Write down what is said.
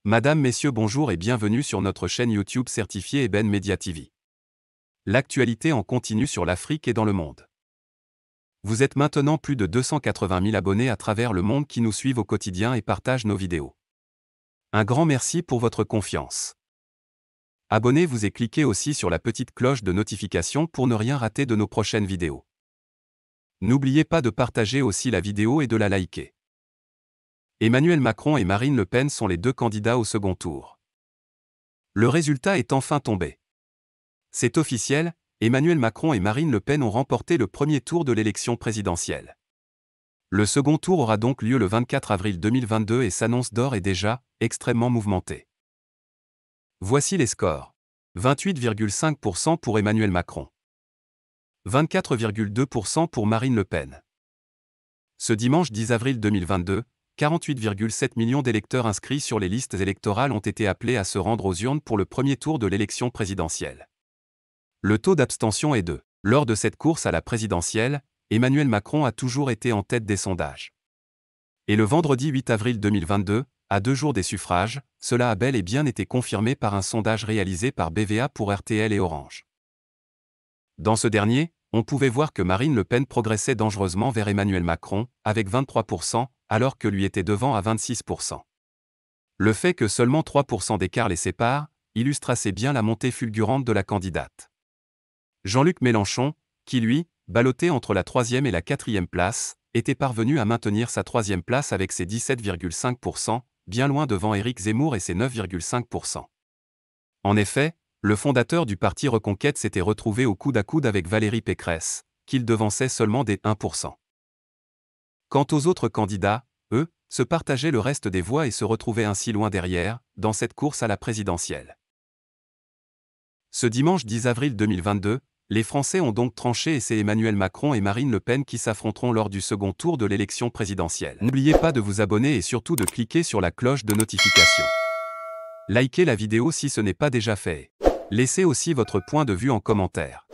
Madame, Messieurs, bonjour et bienvenue sur notre chaîne YouTube certifiée Eben Media TV. L'actualité en continu sur l'Afrique et dans le monde. Vous êtes maintenant plus de 280 000 abonnés à travers le monde qui nous suivent au quotidien et partagent nos vidéos. Un grand merci pour votre confiance. Abonnez-vous et cliquez aussi sur la petite cloche de notification pour ne rien rater de nos prochaines vidéos. N'oubliez pas de partager aussi la vidéo et de la liker. Emmanuel Macron et Marine Le Pen sont les deux candidats au second tour. Le résultat est enfin tombé. C'est officiel, Emmanuel Macron et Marine Le Pen ont remporté le premier tour de l'élection présidentielle. Le second tour aura donc lieu le 24 avril 2022 et s'annonce d'ores et déjà extrêmement mouvementé. Voici les scores. 28,5% pour Emmanuel Macron. 24,2% pour Marine Le Pen. Ce dimanche 10 avril 2022, 48,7 millions d'électeurs inscrits sur les listes électorales ont été appelés à se rendre aux urnes pour le premier tour de l'élection présidentielle. Le taux d'abstention est de. Lors de cette course à la présidentielle, Emmanuel Macron a toujours été en tête des sondages. Et le vendredi 8 avril 2022, à 2 jours des suffrages, cela a bel et bien été confirmé par un sondage réalisé par BVA pour RTL et Orange. Dans ce dernier, on pouvait voir que Marine Le Pen progressait dangereusement vers Emmanuel Macron, avec 23%, alors que lui était devant à 26%. Le fait que seulement 3% d'écart les sépare, illustre assez bien la montée fulgurante de la candidate. Jean-Luc Mélenchon, qui lui, ballotté entre la 3e et la 4e place, était parvenu à maintenir sa 3e place avec ses 17,5%, bien loin devant Éric Zemmour et ses 9,5%. En effet, le fondateur du parti Reconquête s'était retrouvé au coude à coude avec Valérie Pécresse, qu'il devançait seulement des 1%. Quant aux autres candidats, eux, se partageaient le reste des voix et se retrouvaient ainsi loin derrière, dans cette course à la présidentielle. Ce dimanche 10 avril 2022, les Français ont donc tranché et c'est Emmanuel Macron et Marine Le Pen qui s'affronteront lors du second tour de l'élection présidentielle. N'oubliez pas de vous abonner et surtout de cliquer sur la cloche de notification. Likez la vidéo si ce n'est pas déjà fait. Laissez aussi votre point de vue en commentaire.